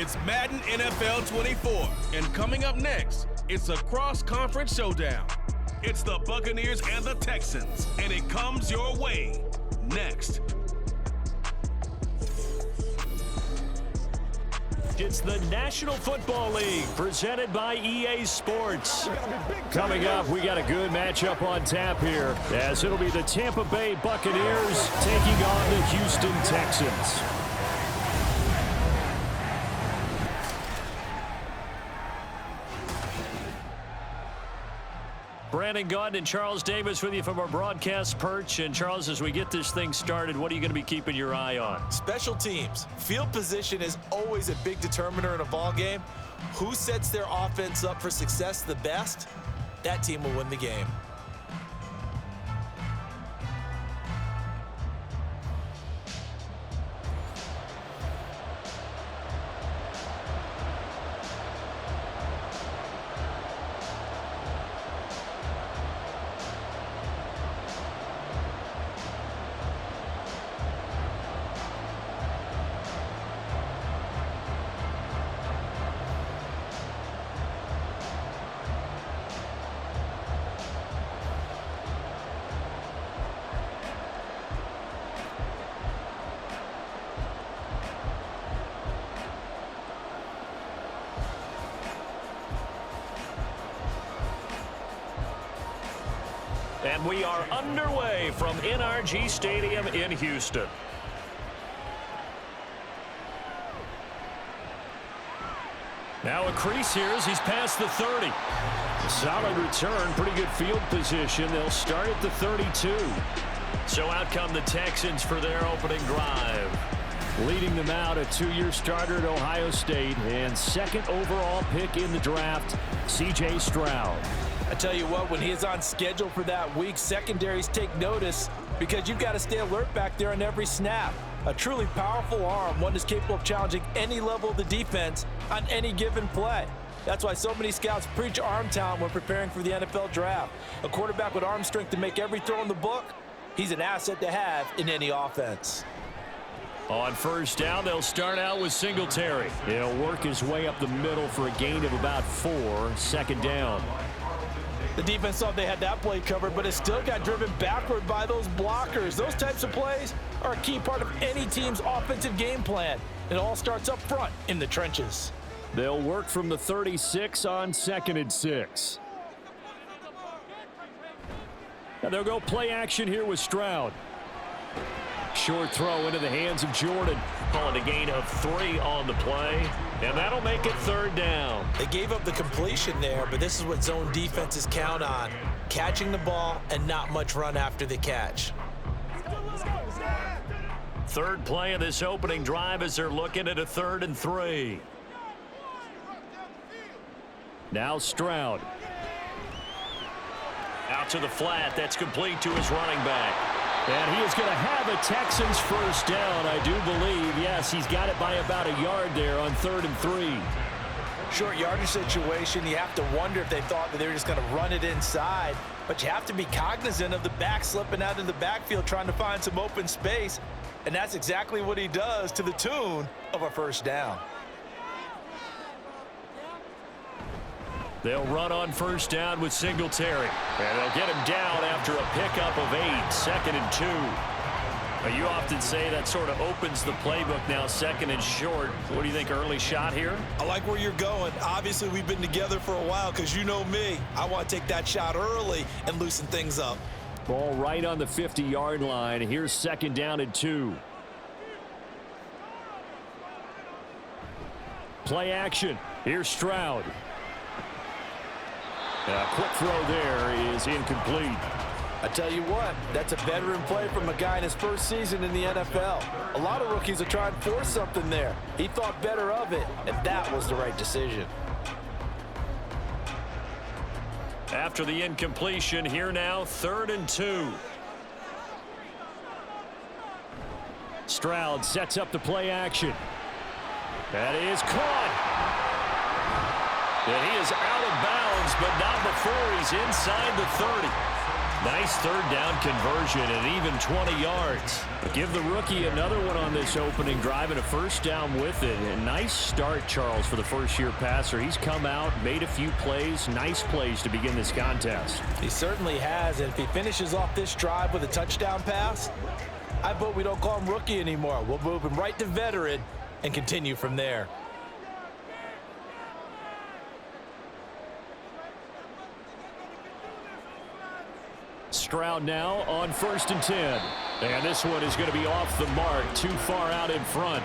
It's Madden NFL 24, and coming up next, it's a cross-conference showdown. It's the Buccaneers and the Texans, and it comes your way next. It's the National Football League presented by EA Sports. Coming up, we got a good matchup on tap here, as it'll be the Tampa Bay Buccaneers taking on the Houston Texans. Brandon Gaudin and Charles Davis with you from our broadcast perch. And Charles, as we get this thing started, what are you going to be keeping your eye on? Special teams. Field position is always a big determiner in a ball game. Who sets their offense up for success the best, that team will win the game. And we are underway from NRG Stadium in Houston. Now a crease here as he's past the 30. A solid return, pretty good field position. They'll start at the 32. So out come the Texans for their opening drive. Leading them out, a two-year starter at Ohio State and second overall pick in the draft, C.J. Stroud. I tell you what, when he is on schedule for that week, secondaries take notice because you've got to stay alert back there on every snap. A truly powerful arm, one that's capable of challenging any level of the defense on any given play. That's why so many scouts preach arm talent when preparing for the NFL draft. A quarterback with arm strength to make every throw in the book, he's an asset to have in any offense. On first down, they'll start out with Singletary. He'll work his way up the middle for a gain of about 4, second down. The defense thought they had that play covered, but it still got driven backward by those blockers. Those types of plays are a key part of any team's offensive game plan. It all starts up front in the trenches. They'll work from the 36 on 2nd and 6. Now they'll go play action here with Stroud. Short throw into the hands of Jordan. Calling a gain of 3 on the play. And that'll make it third down. They gave up the completion there, but this is what zone defenses count on. Catching the ball and not much run after the catch. Third play of this opening drive as they're looking at a 3rd and 3. Now Stroud. Out to the flat. That's complete to his running back. And he is going to have a Texans first down, I do believe. Yes, he's got it by about a yard there on 3rd and 3. Short yardage situation, you have to wonder if they thought that they were just going to run it inside. But you have to be cognizant of the back slipping out of the backfield trying to find some open space. And that's exactly what he does to the tune of a first down. They'll run on first down with Singletary. And they'll get him down after a pickup of 8, 2nd and 2. Now, you often say that sort of opens the playbook now, 2nd and short. What do you think, early shot here? I like where you're going. Obviously, we've been together for a while because you know me. I want to take that shot early and loosen things up. Ball right on the 50-yard line. Here's 2nd down and 2. Play action. Here's Stroud. A quick throw there is incomplete. I tell you what, that's a veteran play from a guy in his first season in the NFL. A lot of rookies are trying to force something there. He thought better of it, and that was the right decision. After the incompletion, here now, 3rd and 2. Stroud sets up the play action. That is caught. And he is out of bounds, but not before he's inside the 30. Nice third down conversion and even 20 yards. Give the rookie another one on this opening drive and a first down with it. A nice start, Charles, for the first-year passer. He's come out, made a few plays, nice plays to begin this contest. He certainly has, and if he finishes off this drive with a touchdown pass, I vote we don't call him rookie anymore. We'll move him right to veteran and continue from there. Stroud now on 1st and 10. And this one is going to be off the mark, too far out in front.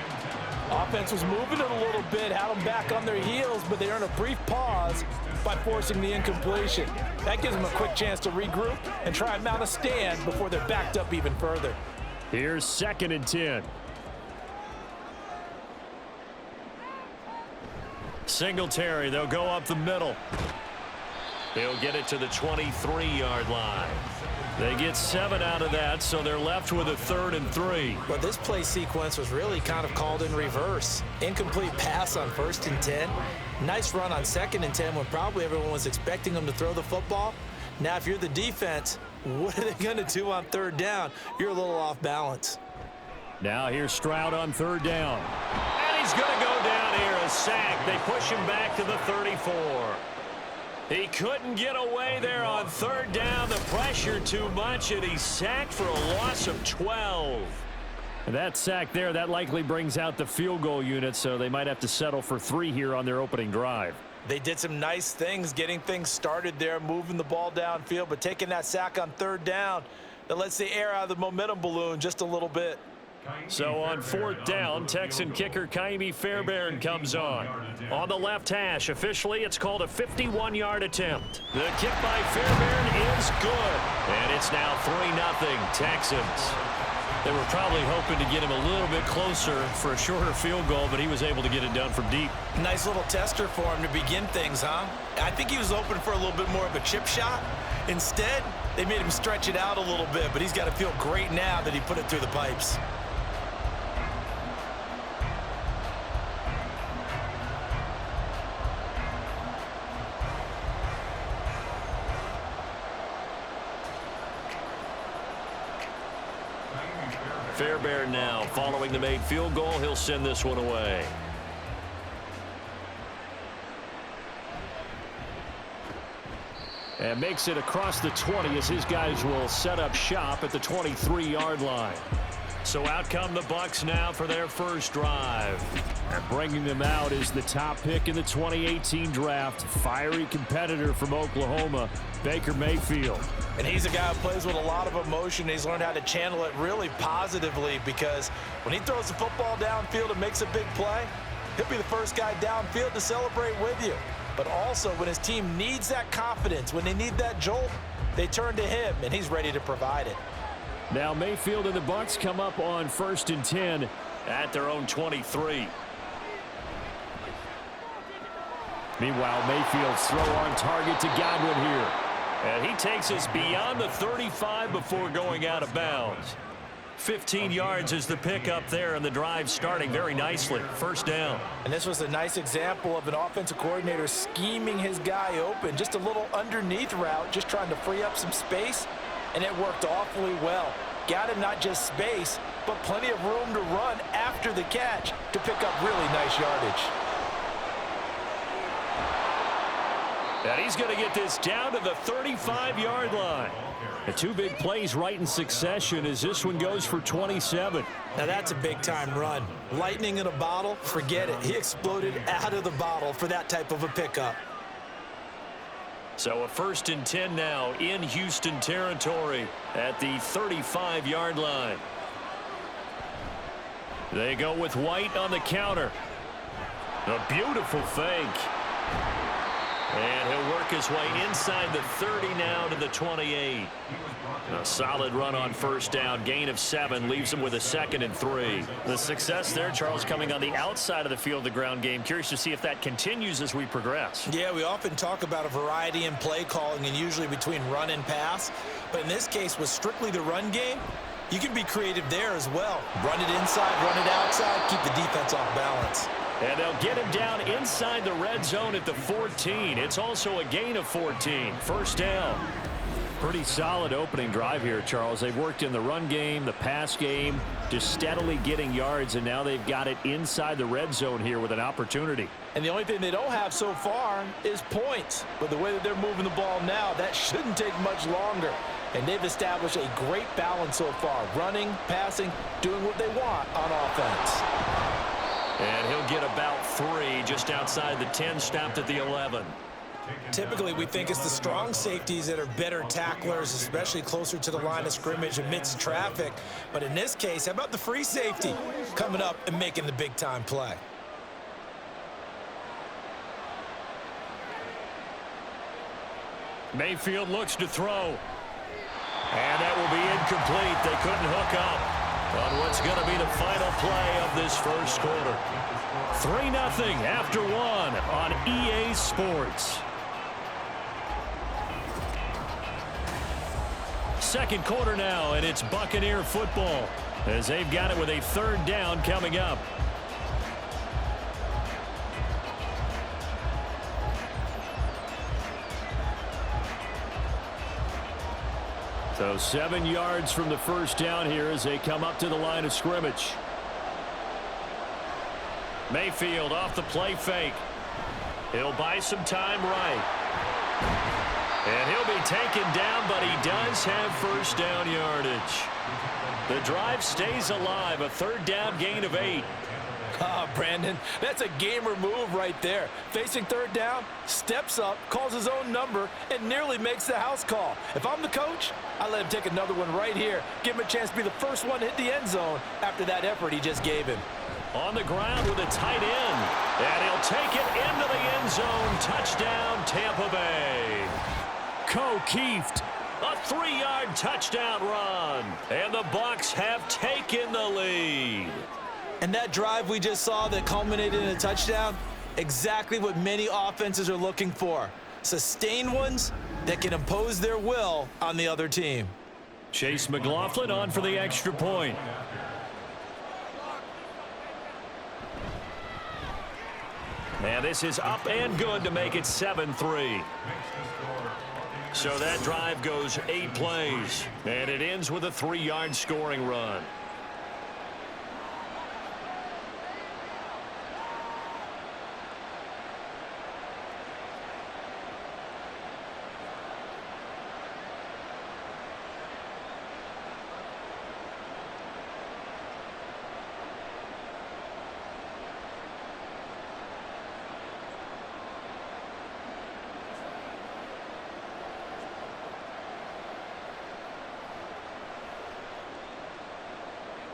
Offense was moving it a little bit, had them back on their heels, but they earned a brief pause by forcing the incompletion. That gives them a quick chance to regroup and try and mount a stand before they're backed up even further. Here's 2nd and 10. Singletary, they'll go up the middle. He'll get it to the 23-yard line. They get 7 out of that, so they're left with a 3rd and 3. Well, this play sequence was really kind of called in reverse. Incomplete pass on 1st and 10. Nice run on 2nd and 10 when probably everyone was expecting them to throw the football. Now, if you're the defense, what are they going to do on 3rd down? You're a little off balance. Now here's Stroud on 3rd down. And he's going to go down here, a sack. They push him back to the 34. He couldn't get away there on 3rd down. The pressure too much, and he's sacked for a loss of 12. That sack there, that likely brings out the field goal unit, so they might have to settle for 3 here on their opening drive. They did some nice things getting things started there, moving the ball downfield, but taking that sack on 3rd down, that lets the air out of the momentum balloon just a little bit. So on 4th down, Texan kicker Kaimi Fairbairn comes on. On the left hash, officially it's called a 51-yard attempt. The kick by Fairbairn is good. And it's now 3-0 Texans. They were probably hoping to get him a little bit closer for a shorter field goal, but he was able to get it done from deep. Nice little tester for him to begin things, huh? I think he was open for a little bit more of a chip shot. Instead, they made him stretch it out a little bit, but he's got to feel great now that he put it through the pipes. Fairbairn now following the made field goal. He'll send this one away. And makes it across the 20 as his guys will set up shop at the 23-yard line. So out come the Bucs now for their first drive. And bringing them out is the top pick in the 2018 draft, fiery competitor from Oklahoma, Baker Mayfield. And he's a guy who plays with a lot of emotion. He's learned how to channel it really positively, because when he throws the football downfield and makes a big play, he'll be the first guy downfield to celebrate with you. But also when his team needs that confidence, when they need that jolt, they turn to him, and he's ready to provide it. Now Mayfield and the Bucs come up on 1st and 10 at their own 23. Meanwhile, Mayfield's throw on target to Godwin here. And he takes us beyond the 35 before going out of bounds. 15 yards is the pickup there, and the drive starting very nicely. First down. And this was a nice example of an offensive coordinator scheming his guy open. Just a little underneath route, just trying to free up some space, and it worked awfully well. Got him not just space, but plenty of room to run after the catch to pick up really nice yardage. And he's going to get this down to the 35-yard line. The 2 big plays right in succession as this one goes for 27. Now that's a big-time run. Lightning in a bottle, forget it. He exploded out of the bottle for that type of a pickup. So a 1st and 10 now in Houston territory at the 35-yard line. They go with White on the counter. A beautiful fake. And he'll work his way inside the 30 now to the 28. A solid run on 1st down. Gain of 7 leaves him with a 2nd and 3. The success there, Charles, coming on the outside of the field, the ground game. Curious to see if that continues as we progress. Yeah, we often talk about a variety in play calling and usually between run and pass. But in this case, with strictly the run game, you can be creative there as well. Run it inside, run it outside, keep the defense off balance. And they'll get him down inside the red zone at the 14. It's also a gain of 14. First down. Pretty solid opening drive here, Charles. They've worked in the run game, the pass game, just steadily getting yards, and now they've got it inside the red zone here with an opportunity. And the only thing they don't have so far is points. But the way that they're moving the ball now, that shouldn't take much longer. And they've established a great balance so far. Running, passing, doing what they want on offense. And he'll get about 3 just outside the 10, stopped at the 11. Typically, we think it's the strong safeties that are better tacklers, especially closer to the line of scrimmage amidst traffic. But in this case, how about the free safety coming up and making the big-time play? Mayfield looks to throw. And that will be incomplete. They couldn't hook up on what's going to be the final play of this first quarter. 3-0 after 1 on EA Sports. Second quarter now, and it's Buccaneer football as they've got it with a 3rd down coming up. So 7 yards from the first down here as they come up to the line of scrimmage. Mayfield off the play fake. He'll buy some time right. And he'll be taken down, but he does have first down yardage. The drive stays alive, a 3rd down gain of 8. Brandon, that's a gamer move right there. Facing 3rd down, steps up, calls his own number, and nearly makes the house call. If I'm the coach, I let him take another one right here. Give him a chance to be the first one to hit the end zone after that effort he just gave him. On the ground with a tight end, and he'll take it into the end zone. Touchdown, Tampa Bay. O'Keefe, a 3-yard touchdown run, and the Bucs have taken the lead. And that drive we just saw that culminated in a touchdown, exactly what many offenses are looking for. Sustained ones that can impose their will on the other team. Chase McLaughlin on for the extra point. And this is up and good to make it 7-3. So that drive goes 8 plays, and it ends with a 3-yard scoring run.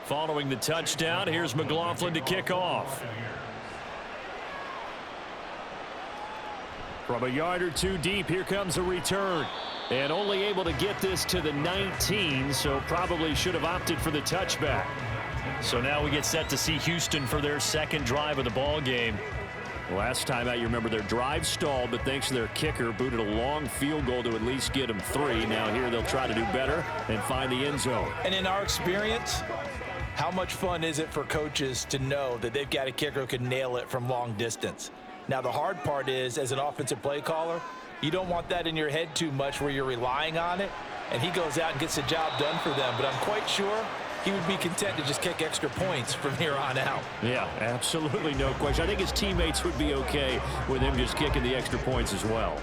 Following the touchdown, here's McLaughlin to kick off. From a yard or 2 deep, here comes a return. And only able to get this to the 19, so probably should have opted for the touchback. So now we get set to see Houston for their 2nd drive of the ball game. Last time out, you remember their drive stalled, but thanks to their kicker, booted a long field goal to at least get them 3. Now here they'll try to do better and find the end zone. And in our experience, how much fun is it for coaches to know that they've got a kicker who can nail it from long distance? Now, the hard part is, as an offensive play caller, you don't want that in your head too much where you're relying on it, and he goes out and gets the job done for them. But I'm quite sure he would be content to just kick extra points from here on out. Yeah, absolutely no question. I think his teammates would be okay with him just kicking the extra points as well.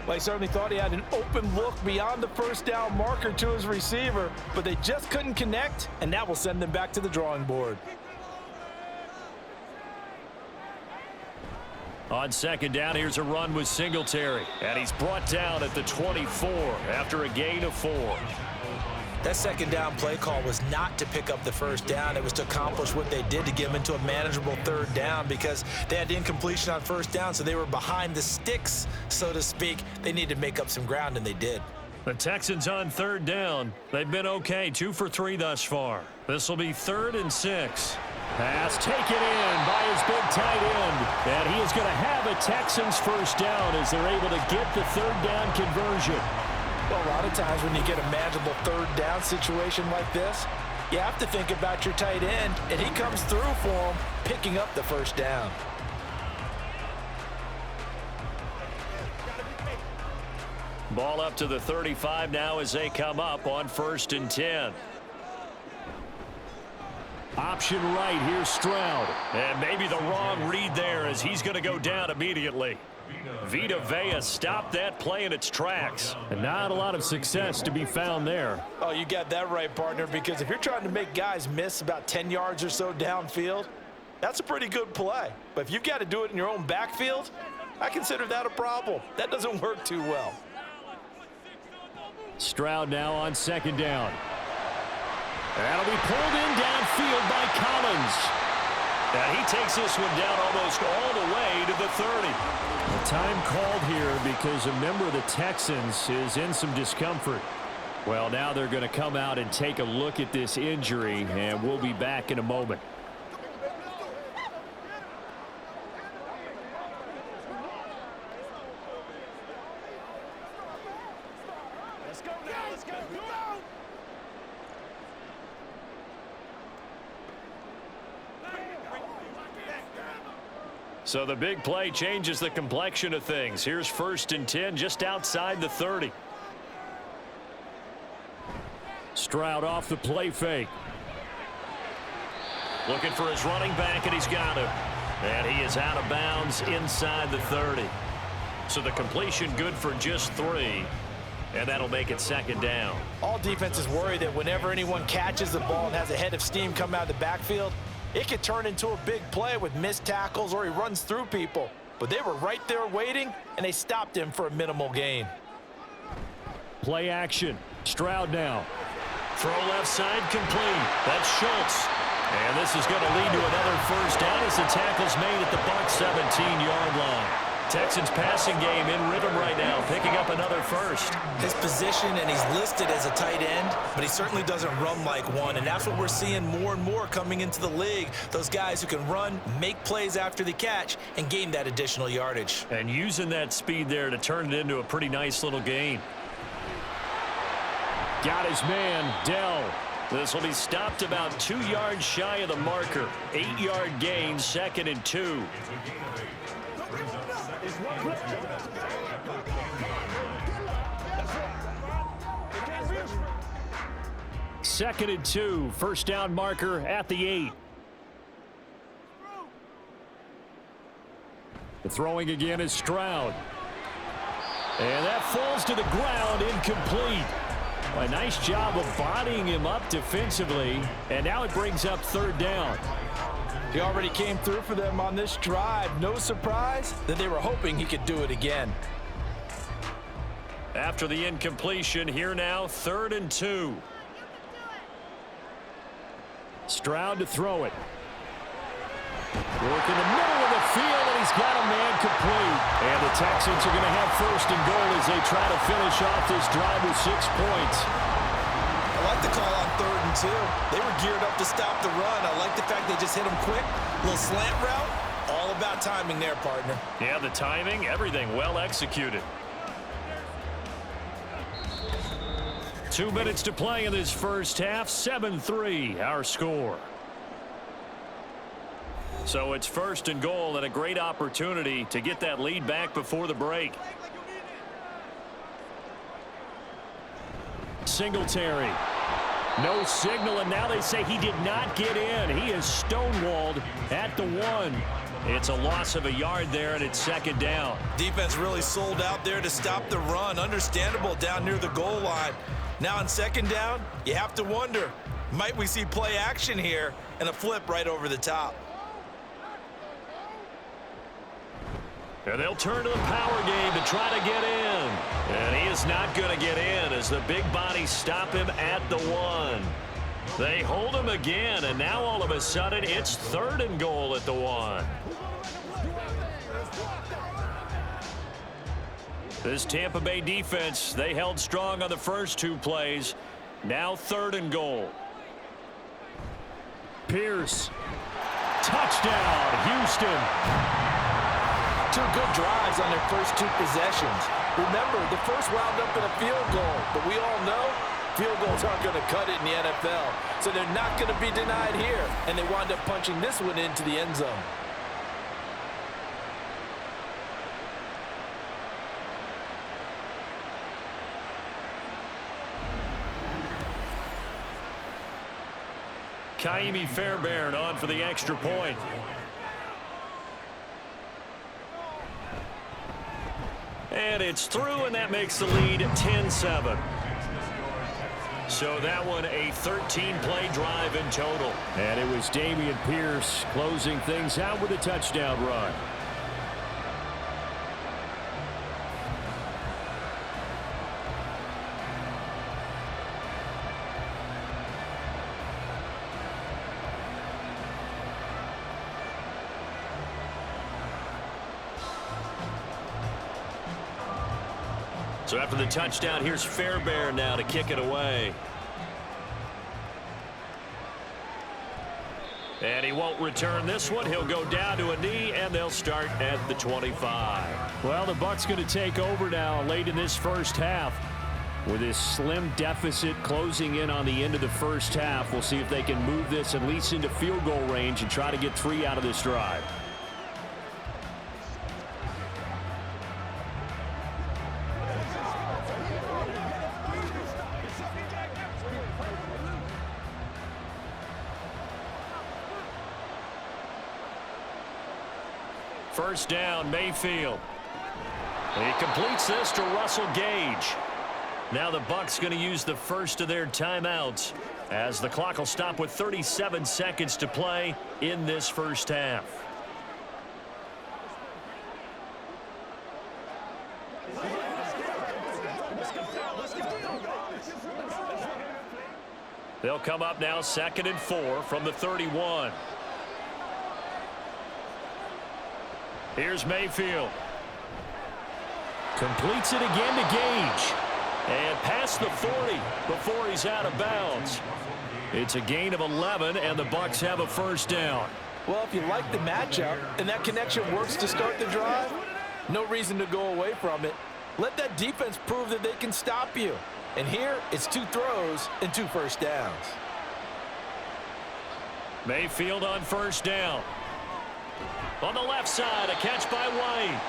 Well, he certainly thought he had an open look beyond the first down marker to his receiver, but they just couldn't connect, and that will send them back to the drawing board. On 2nd down, here's a run with Singletary, and he's brought down at the 24 after a gain of 4. That 2nd down play call was not to pick up the first down. It was to accomplish what they did to get them into a manageable 3rd down because they had the incompletion on 1st down, so they were behind the sticks, so to speak. They needed to make up some ground, and they did. The Texans on 3rd down. They've been okay, 2 for 3 thus far. This will be 3rd and 6. Pass taken in by his big tight end. And he is going to have a Texans first down as they're able to get the 3rd down conversion. Well, a lot of times when you get a manageable 3rd down situation like this, you have to think about your tight end, and he comes through for him, picking up the first down. Ball up to the 35 now as they come up on 1st and 10. Option right, here's Stroud. And maybe the wrong read there as he's going to go down immediately. Vita Vea stopped that play in its tracks. And not a lot of success to be found there. Oh, you got that right, partner, because if you're trying to make guys miss about 10 yards or so downfield, that's a pretty good play. But if you've got to do it in your own backfield, I consider that a problem. That doesn't work too well. Stroud now on 2nd down. That'll be pulled in downfield by Collins. And he takes this one down almost all the way to the 30. A time called here because a member of the Texans is in some discomfort. Well, now they're going to come out and take a look at this injury, and we'll be back in a moment. So the big play changes the complexion of things. Here's 1st and 10 just outside the 30. Stroud off the play fake. Looking for his running back, and he's got him. And he is out of bounds inside the 30. So the completion good for just 3. And that'll make it 2nd down. All defenses worry that whenever anyone catches the ball and has a head of steam come out of the backfield, it could turn into a big play with missed tackles or he runs through people. But they were right there waiting, and they stopped him for a minimal gain. Play action. Stroud now. Throw left side complete. That's Schultz. And this is going to lead to another 1st down as the tackle's made at the Bucs 17-yard line. Texans passing game in rhythm right now, picking up another 1st. His position, and he's listed as a tight end, but he certainly doesn't run like one, and that's what we're seeing more and more coming into the league. Those guys who can run, make plays after the catch, and gain that additional yardage. And using that speed there to turn it into a pretty nice little gain. Got his man, Dell. This will be stopped about 2 yards shy of the marker. 8-yard gain, 2nd and 2. Second and 2, 1st down marker at the 8. The throwing again is Stroud. And that falls to the ground, incomplete. A nice job of bodying him up defensively, and now it brings up 3rd down. He already came through for them on this drive. No surprise that they were hoping he could do it again. After the incompletion, here now, 3rd and 2. Stroud to throw it. Work in the middle of the field, and he's got a man complete. And the Texans are going to have 1st and goal as they try to finish off this drive with 6 points. I like the call on 3rd and 2. They were geared up to stop the run. I like the fact they just hit him quick. Little slant route. All about timing there, partner. Yeah, the timing, everything well executed. 2 minutes to play in this first half. 7-3, our score. So it's 1st and goal, and a great opportunity to get that lead back before the break. Singletary. No signal, and now they say he did not get in. He is stonewalled at the 1. It's a loss of a yard there, and it's 2nd down. Defense really sold out there to stop the run. Understandable down near the goal line. Now on 2nd down, you have to wonder, might we see play action here and a flip right over the top? And they'll turn to the power game to try to get in. And he is not going to get in as the big bodies stop him at the 1. They hold him again, and now all of a sudden it's 3rd and goal at the 1. This Tampa Bay defense, they held strong on the first 2 plays. Now 3rd and goal. Pierce. Touchdown, Houston. 2 good drives on their first 2 possessions. Remember, the first wound up in a field goal, but we all know field goals aren't going to cut it in the NFL, so they're not going to be denied here, and they wound up punching this one into the end zone. Kaimi Fairbairn on for the extra point. And it's through, and that makes the lead 10-7. So that one a 13-play drive in total. And it was Dameon Pierce closing things out with a touchdown run. So after the touchdown, here's Fairbairn now to kick it away. And he won't return this one. He'll go down to a knee, and they'll start at the 25. Well, the Bucs going to take over now late in this first half. With this slim deficit closing in on the end of the first half, we'll see if they can move this at least into field goal range and try to get 3 out of this drive. First down, Mayfield. He completes this to Russell Gage. Now the Bucs going to use the first of their timeouts as the clock will stop with 37 seconds to play in this first half. They'll come up now 2nd and 4 from the 31. Here's Mayfield. Completes it again to Gage. And past the 40 before he's out of bounds. It's a gain of 11, and the Bucs have a first down. Well, if you like the matchup and that connection works to start the drive, no reason to go away from it. Let that defense prove that they can stop you. And here, it's 2 throws and 2 first downs. Mayfield on first down. On the left side, a catch by White.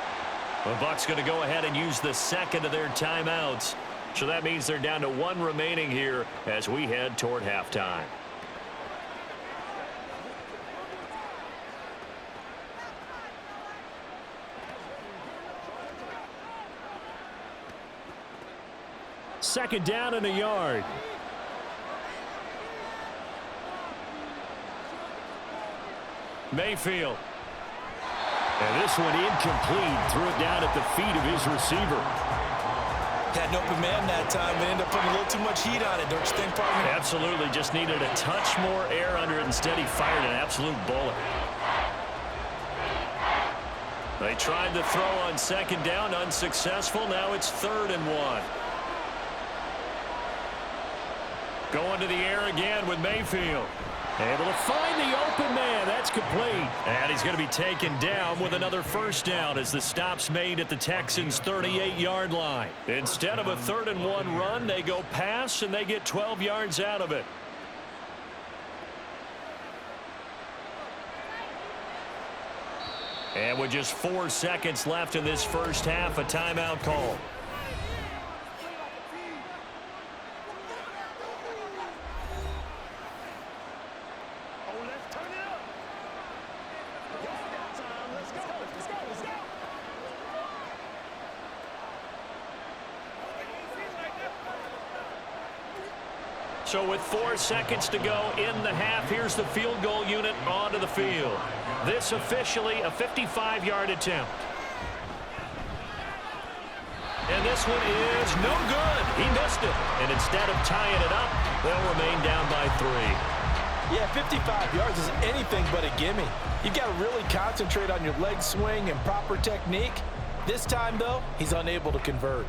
The Bucs going to go ahead and use the second of their timeouts. So that means they're down to 1 remaining here as we head toward halftime. Second down and a yard. Mayfield. And this one incomplete. Threw it down at the feet of his receiver. Had an open man that time and ended up putting a little too much heat on it, don't you think, partner? Absolutely. Just needed a touch more air under it. Instead, he fired an absolute bullet. They tried to throw on second down, unsuccessful. Now it's 3rd and 1. Going to the air again with Mayfield. Able to find the open man. That's complete. And he's going to be taken down with another first down as the stop's made at the Texans' 38-yard line. Instead of a 3rd and 1 run, they go pass, and they get 12 yards out of it. And with just 4 seconds left in this first half, a timeout call. So with 4 seconds to go in the half, here's the field goal unit onto the field. This officially a 55-yard attempt. And this one is no good. He missed it. And instead of tying it up, they'll remain down by 3. Yeah, 55 yards is anything but a gimme. You've got to really concentrate on your leg swing and proper technique. This time, though, he's unable to convert.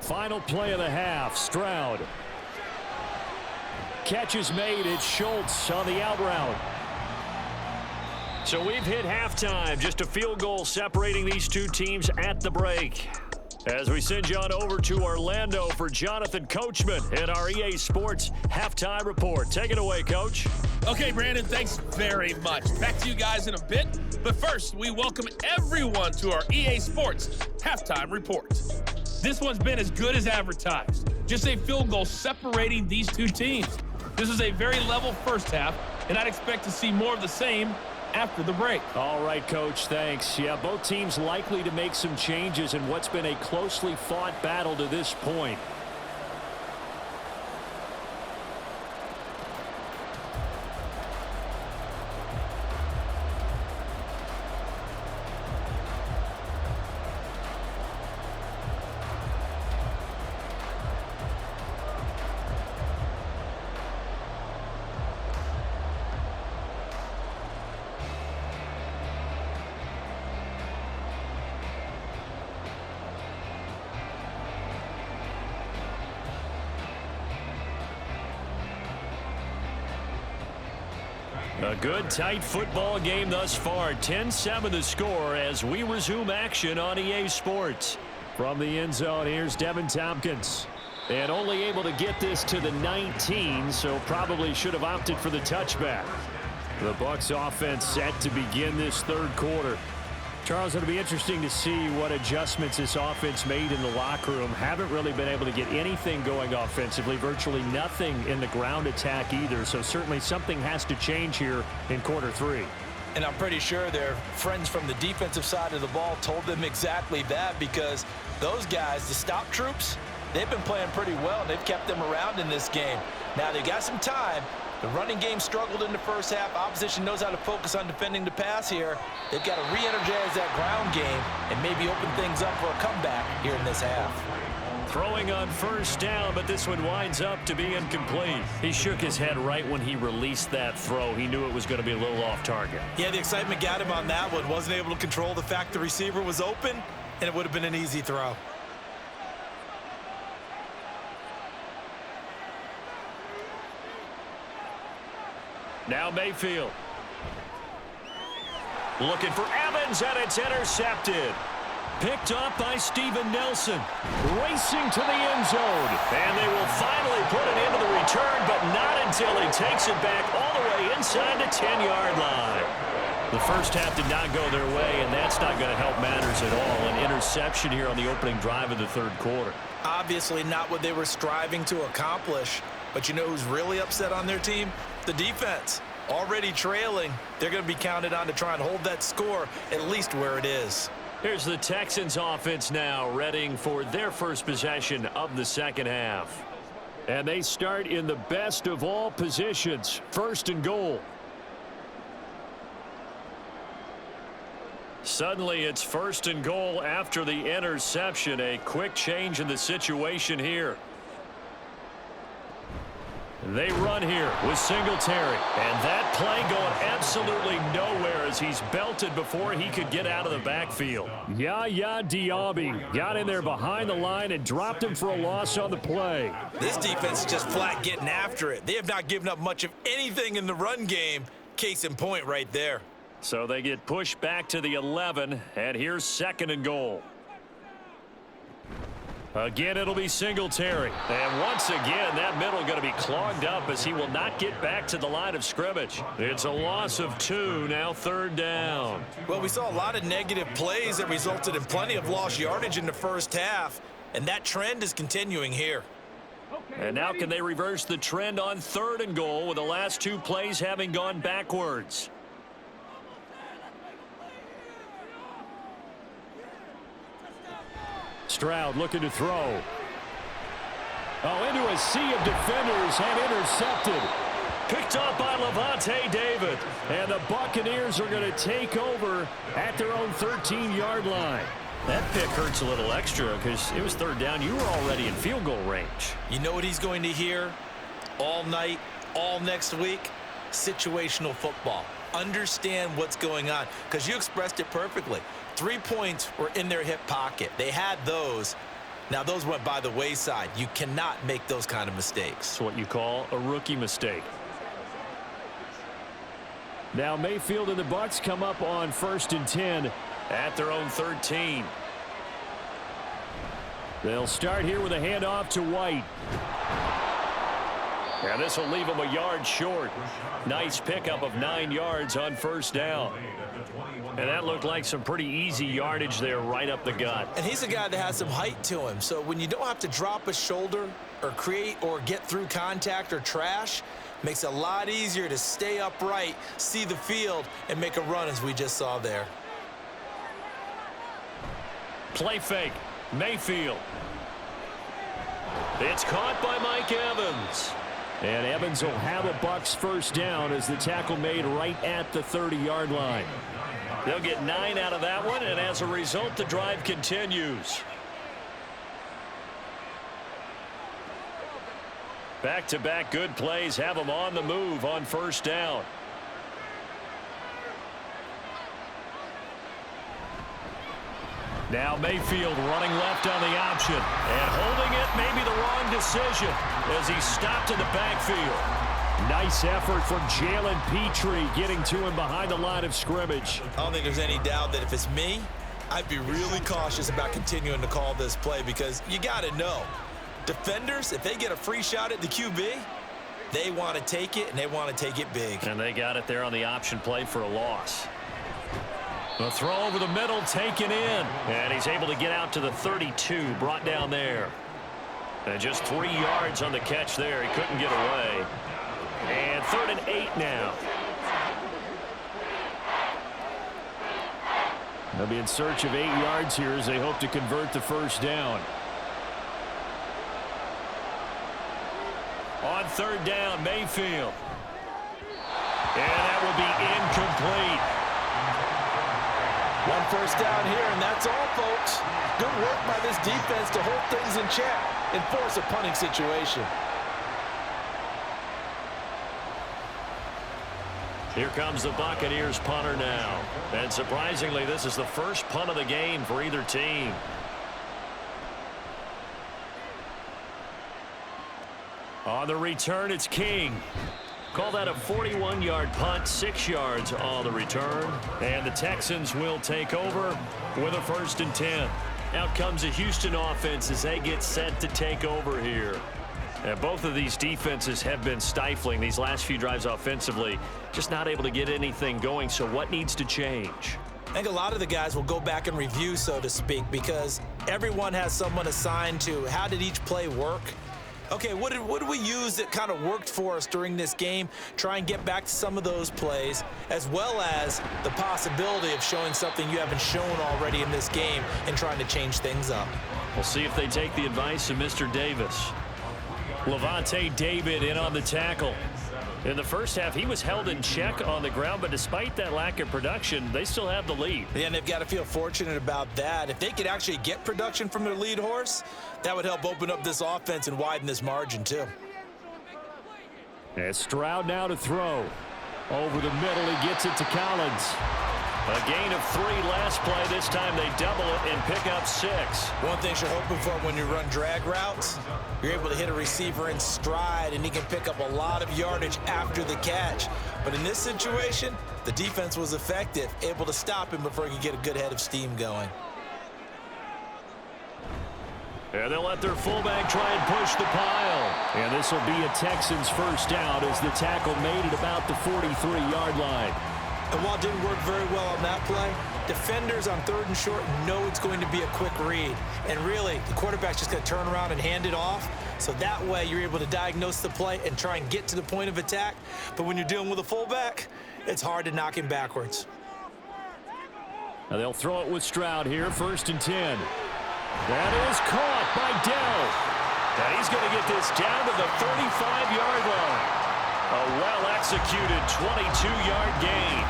Final play of the half. Stroud. Catch is made. It's Schultz on the out route. So we've hit halftime. Just a field goal separating these two teams at the break. As we send you on over to Orlando for Jonathan Coachman in our EA Sports Halftime Report. Take it away, Coach. Okay, Brandon, thanks very much. Back to you guys in a bit. But first, we welcome everyone to our EA Sports Halftime Report. This one's been as good as advertised. Just a field goal separating these two teams. This is a very level first half, and I'd expect to see more of the same after the break. All right, Coach, thanks. Yeah, both teams likely to make some changes in what's been a closely fought battle to this point. A good, tight football game thus far. 10-7 the score as we resume action on EA Sports. From the end zone, here's Devin Tompkins. And only able to get this to the 19, so probably should have opted for the touchback. The Bucs offense set to begin this third quarter. Charles, it'll be interesting to see what adjustments this offense made in the locker room. Haven't really been able to get anything going offensively, virtually nothing in the ground attack either. So certainly something has to change here in quarter three. And I'm pretty sure their friends from the defensive side of the ball told them exactly that, because those guys, the stop troops, they've been playing pretty well. They've kept them around in this game. Now they got some time. The running game struggled in the first half. Opposition knows how to focus on defending the pass here. They've got to re-energize that ground game and maybe open things up for a comeback here in this half. Throwing on first down, but this one winds up to be incomplete. He shook his head right when he released that throw. He knew it was going to be a little off target. Yeah, the excitement got him on that one. Wasn't able to control the fact the receiver was open, and it would have been an easy throw. Now Mayfield. Looking for Evans, and it's intercepted. Picked up by Steven Nelson. Racing to the end zone. And they will finally put it into the return, but not until he takes it back all the way inside the 10-yard line. The first half did not go their way, and that's not going to help matters at all. An interception here on the opening drive of the third quarter. Obviously not what they were striving to accomplish. But you know who's really upset on their team? The defense. Already trailing. They're going to be counted on to try and hold that score at least where it is. Here's the Texans offense now, readying for their first possession of the second half. And they start in the best of all positions, first and goal. Suddenly it's first and goal after the interception. A quick change in the situation here. They run here with Singletary. And that play going absolutely nowhere as he's belted before he could get out of the backfield. Yaya Diaby got in there behind the line and dropped him for a loss on the play. This defense is just flat getting after it. They have not given up much of anything in the run game. Case in point right there. So they get pushed back to the 11, and here's second and goal. Again, it'll be Singletary. And once again, that middle going to be clogged up as he will not get back to the line of scrimmage. It's a loss of 2, now third down. Well, we saw a lot of negative plays that resulted in plenty of lost yardage in the first half, and that trend is continuing here. And now can they reverse the trend on third and goal with the last 2 plays having gone backwards? Stroud looking to throw. Oh, into a sea of defenders and intercepted. Picked up by Levante David. And the Buccaneers are going to take over at their own 13-yard line. That pick hurts a little extra because it was third down. You were already in field goal range. You know what he's going to hear all night, all next week? Situational football. Understand what's going on, because you expressed it perfectly. 3 points were in their hip pocket. They had those. Now, those went by the wayside. You cannot make those kind of mistakes. It's what you call a rookie mistake. Now, Mayfield and the Bucs come up on 1st and 10 at their own 13. They'll start here with a handoff to White. And this will leave him a yard short. Nice pickup of 9 yards on first down. And that looked like some pretty easy yardage there right up the gut. And he's a guy that has some height to him. So when you don't have to drop a shoulder or create or get through contact or trash, makes it a lot easier to stay upright, see the field, and make a run as we just saw there. Play fake. Mayfield. It's caught by Mike Evans. And Evans will have a Bucs first down as the tackle made right at the 30-yard line. They'll get 9 out of that one, and as a result, the drive continues. Back-to-back good plays have them on the move on first down. Now Mayfield running left on the option. And holding it may be the wrong decision as he stopped in the backfield. Nice effort from Jalen Petrie getting to him behind the line of scrimmage. I don't think there's any doubt that if it's me, I'd be really cautious about continuing to call this play because you got to know, defenders, if they get a free shot at the QB, they want to take it, and they want to take it big. And they got it there on the option play for a loss. The throw over the middle taken in. And he's able to get out to the 32, brought down there. And just 3 yards on the catch there. He couldn't get away. And 3rd and 8 now. They'll be in search of 8 yards here as they hope to convert the first down. On 3rd down, Mayfield. And that will be incomplete. One first down here, and that's all, folks. Good work by this defense to hold things in check and force a punting situation. Here comes the Buccaneers punter now. And surprisingly, this is the first punt of the game for either team. On the return, it's King. Call that a 41-yard punt, 6 yards on the return. And the Texans will take over with a 1st and 10. Out comes the Houston offense as they get set to take over here. And both of these defenses have been stifling these last few drives offensively. Just not able to get anything going, so what needs to change? I think a lot of the guys will go back and review, so to speak, because everyone has someone assigned to how did each play work. Okay, what did we use that kind of worked for us during this game? Try and get back to some of those plays, as well as the possibility of showing something you haven't shown already in this game and trying to change things up. We'll see if they take the advice of Mr. Davis. Levante David in on the tackle. In the first half, he was held in check on the ground, but despite that lack of production, they still have the lead. Yeah, and they've got to feel fortunate about that. If they could actually get production from their lead horse, that would help open up this offense and widen this margin, too. And Stroud now to throw. Over the middle, he gets it to Collins. A gain of 3 last play. This time they double it and pick up 6. One thing you're hoping for when you run drag routes, you're able to hit a receiver in stride, and he can pick up a lot of yardage after the catch. But in this situation, the defense was effective, able to stop him before he could get a good head of steam going. And they'll let their fullback try and push the pile. And this will be a Texans first down as the tackle made it about the 43-yard line. And while it didn't work very well on that play, defenders on 3rd and short know it's going to be a quick read. And really, the quarterback's just going to turn around and hand it off. So that way, you're able to diagnose the play and try and get to the point of attack. But when you're dealing with a fullback, it's hard to knock him backwards. Now they'll throw it with Stroud here, 1st and 10. That is caught by Dell. And he's going to get this down to the 35-yard line. A well-executed 22-yard gain.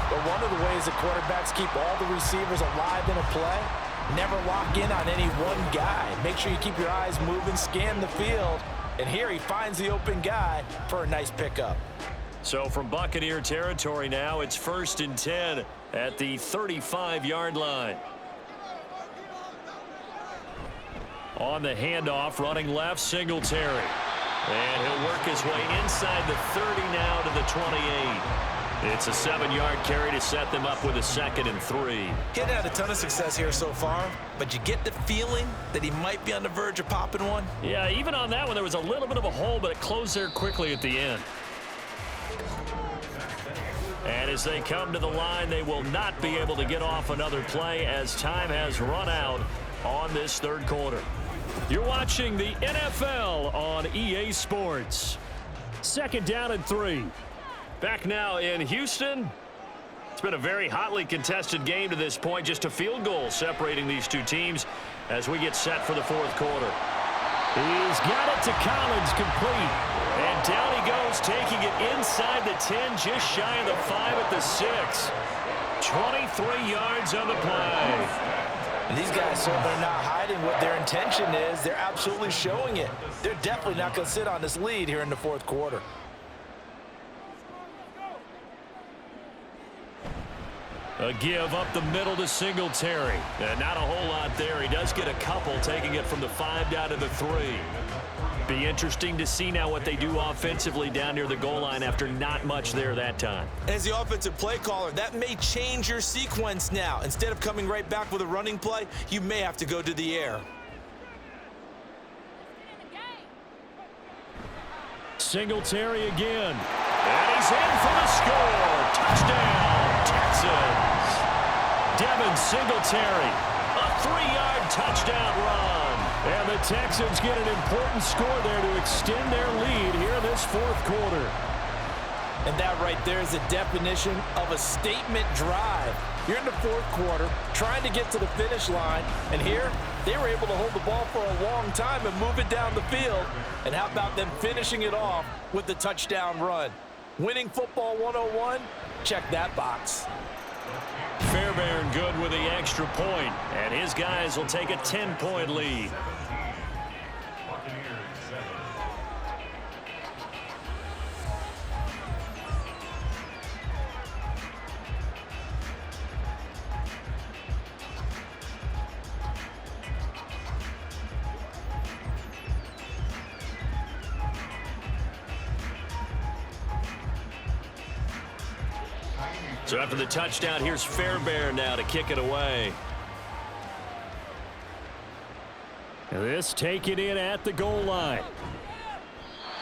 But one of the ways that quarterbacks keep all the receivers alive in a play, never lock in on any one guy. Make sure you keep your eyes moving, scan the field, and here he finds the open guy for a nice pickup. So from Buccaneer territory now, it's 1st and 10 at the 35-yard line. On the handoff, running left, Singletary. And he'll work his way inside the 30 now to the 28. It's a 7-yard carry to set them up with a 2nd and 3. He hadn't had a ton of success here so far, but you get the feeling that he might be on the verge of popping one. Yeah, even on that one, there was a little bit of a hole, but it closed there quickly at the end. And as they come to the line, they will not be able to get off another play as time has run out on this 3rd quarter. You're watching the NFL on EA Sports. 2nd down and 3. Back now in Houston. It's been a very hotly contested game to this point. Just a field goal separating these two teams as we get set for the 4th quarter. He's got it to Collins, complete. And down he goes, taking it inside the 10, just shy of the 5 at the 6. 23 yards on the play. And these guys certainly are not hiding what their intention is. They're absolutely showing it. They're definitely not going to sit on this lead here in the 4th quarter. A give up the middle to Singletary. And not a whole lot there. He does get a couple, taking it from the 5 down to the 3. Be interesting to see now what they do offensively down near the goal line after not much there that time. As the offensive play caller, that may change your sequence now. Instead of coming right back with a running play, you may have to go to the air. Singletary again. And he's in for the score. Touchdown, Texans. Devin Singletary, a 3-yard touchdown run. And the Texans get an important score there to extend their lead here in this 4th quarter. And that right there is the definition of a statement drive. You're in the 4th quarter, trying to get to the finish line, and here they were able to hold the ball for a long time and move it down the field. And how about them finishing it off with the touchdown run? Winning football 101, check that box. Fairbairn good with the extra point, and his guys will take a 10-point lead. So after the touchdown, here's Fairbairn now to kick it away. This taken in at the goal line.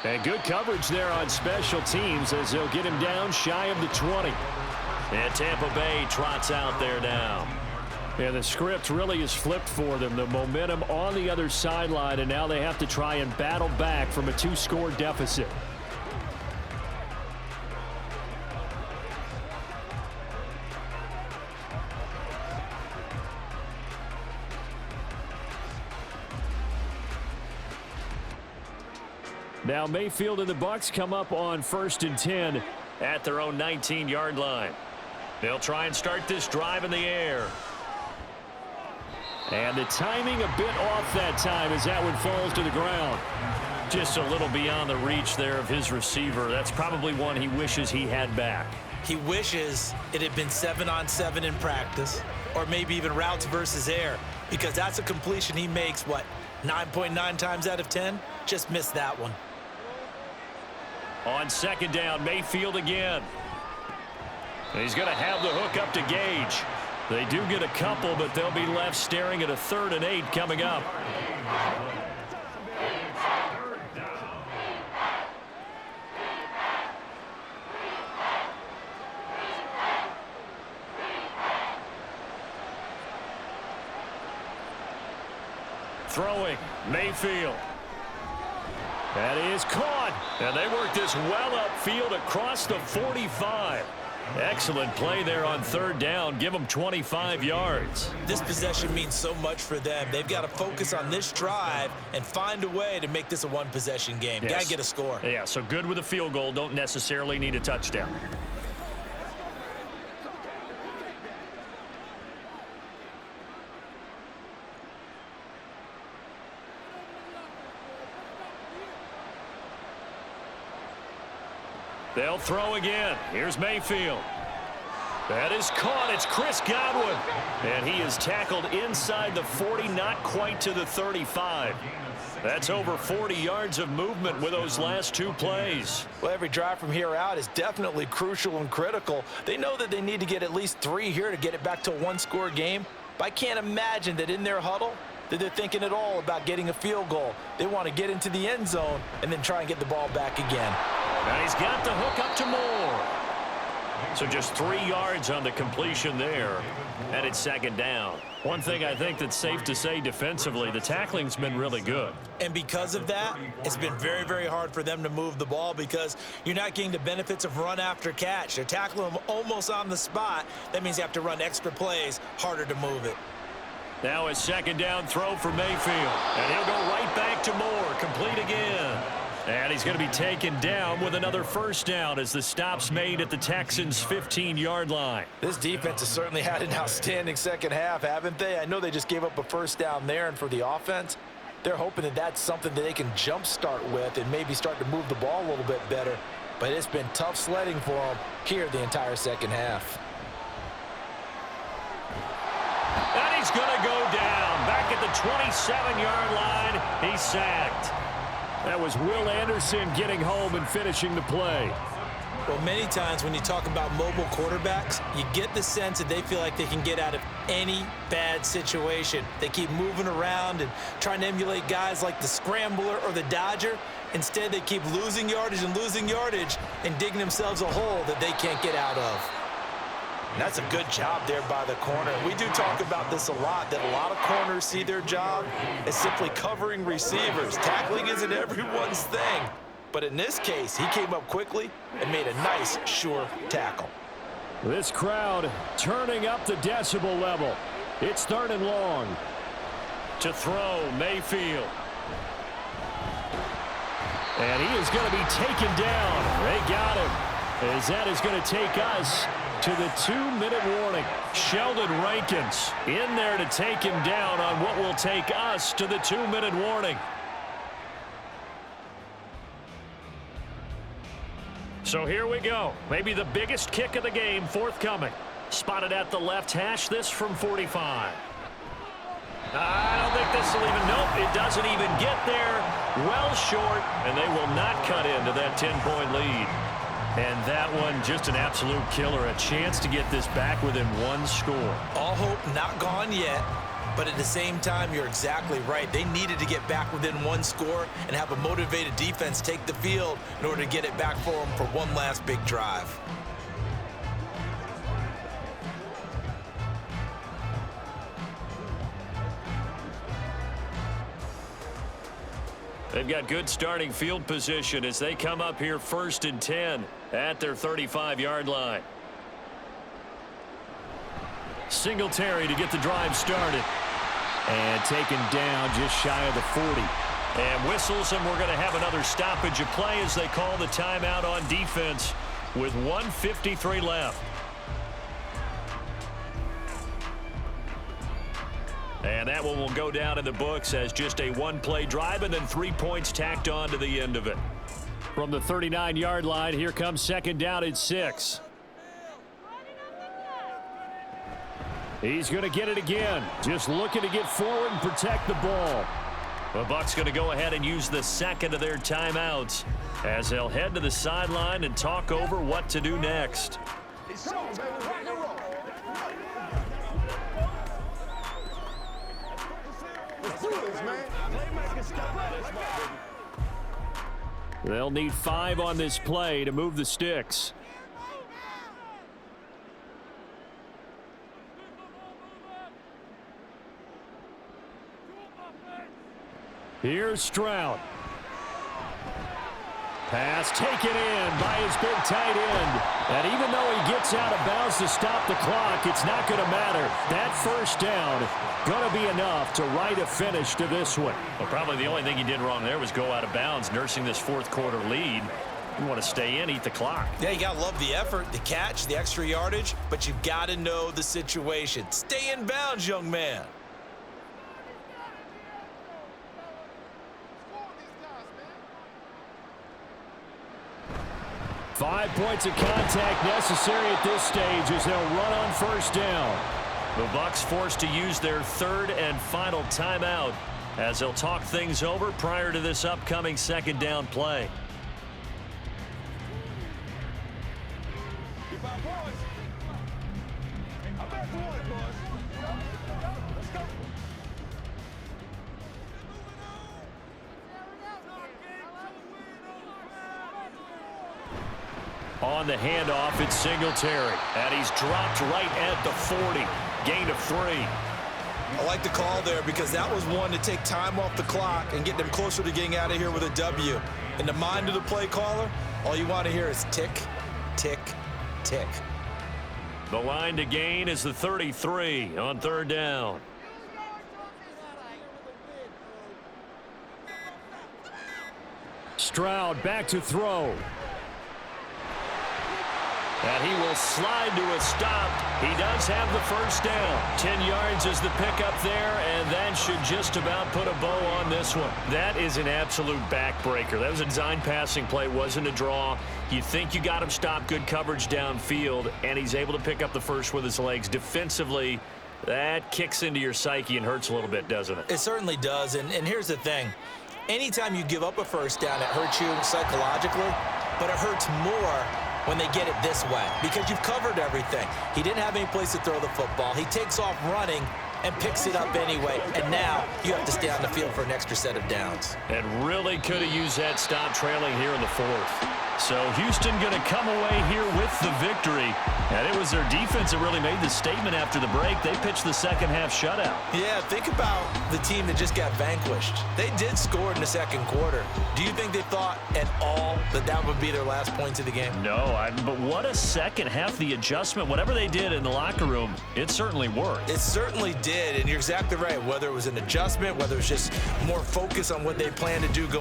And good coverage there on special teams as they'll get him down shy of the 20. And Tampa Bay trots out there now. And the script really is flipped for them. The momentum on the other sideline, and now they have to try and battle back from a 2-score deficit. Now Mayfield and the Bucs come up on 1st and 10 at their own 19-yard line. They'll try and start this drive in the air. And the timing a bit off that time as that one falls to the ground. Just a little beyond the reach there of his receiver. That's probably one he wishes he had back. He wishes it had been 7-on-7 in practice, or maybe even routes versus air, because that's a completion he makes, 9.9 times out of 10? Just missed that one. On 2nd down, Mayfield again. He's going to have the hook up to Gage. They do get a couple, but they'll be left staring at a 3rd and 8 coming up. Throwing, Mayfield. That is caught. And they work this well upfield across the 45. Excellent play there on 3rd down. Give them 25 yards. This possession means so much for them. They've got to focus on this drive and find a way to make this a one-possession game. Yes. Got to get a score. Yeah, so good with a field goal. Don't necessarily need a touchdown. They'll throw again. Here's Mayfield. That is caught. It's Chris Godwin. And he is tackled inside the 40, not quite to the 35. That's over 40 yards of movement with those last two plays. Well, every drive from here out is definitely crucial and critical. They know that they need to get at least 3 here to get it back to a one-score game. But I can't imagine that in their huddle that they're thinking at all about getting a field goal. They want to get into the end zone and then try and get the ball back again. Now he's got the hook up to Moore. So just 3 yards on the completion there. And it's second down. One thing I think that's safe to say defensively, the tackling's been really good. And because of that, it's been very, very hard for them to move the ball because you're not getting the benefits of run after catch. They're tackling them almost on the spot. That means you have to run extra plays, harder to move it. Now a second down throw for Mayfield. And he'll go right back to Moore, complete again. And he's going to be taken down with another first down as the stop's made at the Texans' 15-yard line. This defense has certainly had an outstanding second half, haven't they? I know they just gave up a first down there, and for the offense, they're hoping that that's something that they can jumpstart with and maybe start to move the ball a little bit better. But it's been tough sledding for them here the entire second half. And he's going to go down. Back at the 27-yard line, he's sacked. That was Will Anderson getting home and finishing the play. Well, many times when you talk about mobile quarterbacks, you get the sense that they feel like they can get out of any bad situation. They keep moving around and trying to emulate guys like the Scrambler or the Dodger. Instead, they keep losing yardage and digging themselves a hole that they can't get out of. And that's a good job there by the corner. We do talk about this a lot, that a lot of corners see their job as simply covering receivers. Tackling isn't everyone's thing. But in this case, he came up quickly and made a nice, sure tackle. This crowd turning up the decibel level. It's 3rd and long. To throw, Mayfield. And he is going to be taken down. They got him. As that is going to take us to the 2-minute warning. Sheldon Rankins in there to take him down on what will take us to the 2-minute warning. So here we go. Maybe the biggest kick of the game forthcoming. Spotted at the left hash, this from 45. I don't think this will even, nope, it doesn't even get there. Well short, and they will not cut into that 10-point lead. And that one, just an absolute killer. A chance to get this back within 1 score. All hope not gone yet, but at the same time, you're exactly right. They needed to get back within 1 score and have a motivated defense take the field in order to get it back for them for one last big drive. They've got good starting field position as they come up here 1st and 10 at their 35-yard line. Singletary to get the drive started. And taken down just shy of the 40. And whistles, and we're going to have another stoppage of play as they call the timeout on defense with 1:53 left. And that one will go down in the books as just a 1-play drive and then 3 points tacked on to the end of it. From the 39-yard line, here comes 2nd down and 6. He's going to get it again. Just looking to get forward and protect the ball. The Bucs going to go ahead and use the second of their timeouts as they'll head to the sideline and talk over what to do next. They'll need 5 on this play to move the sticks. Here's Stroud. Pass taken in by his big tight end. And even though he gets out of bounds to stop the clock, it's not going to matter. That first down going to be enough to write a finish to this one. Well, probably the only thing he did wrong there was go out of bounds, nursing this 4th quarter lead. You want to stay in, eat the clock. Yeah, you got to love the effort, the catch, the extra yardage, but you got to know the situation. Stay in bounds, young man. 5 points of contact necessary at this stage as they'll run on first down. The Bucs forced to use their third and final timeout as they'll talk things over prior to this upcoming second down play. On the handoff, it's Singletary, and he's dropped right at the 40. Gain of 3. I like the call there because that was one to take time off the clock and get them closer to getting out of here with a W. In the mind of the play caller, all you want to hear is tick, tick, tick. The line to gain is the 33 on third down. Stroud back to throw. And he will slide to a stop. He does have the first down. 10 yards is the pickup there, and that should just about put a bow on this one. That is an absolute backbreaker. That was a design passing play, wasn't a draw. You think you got him stopped, good coverage downfield, and he's able to pick up the first with his legs. Defensively, that kicks into your psyche and hurts a little bit, doesn't it? It certainly does, and here's the thing. Anytime you give up a first down, it hurts you psychologically, but it hurts more when they get it this way because you've covered everything. He didn't have any place to throw the football. He takes off running and picks it up anyway, and now you have to stay on the field for an extra set of downs. And really could have used that stop trailing here in the fourth. So Houston going to come away here with the victory. And it was their defense that really made the statement after the break. They pitched the second half shutout. Yeah, think about the team that just got vanquished. They did score in the second quarter. Do you think they thought at all that that would be their last points of the game? No, but what a second half. The adjustment, whatever they did in the locker room, it certainly worked. It certainly did, and you're exactly right. Whether it was an adjustment, whether it was just more focus on what they plan to do going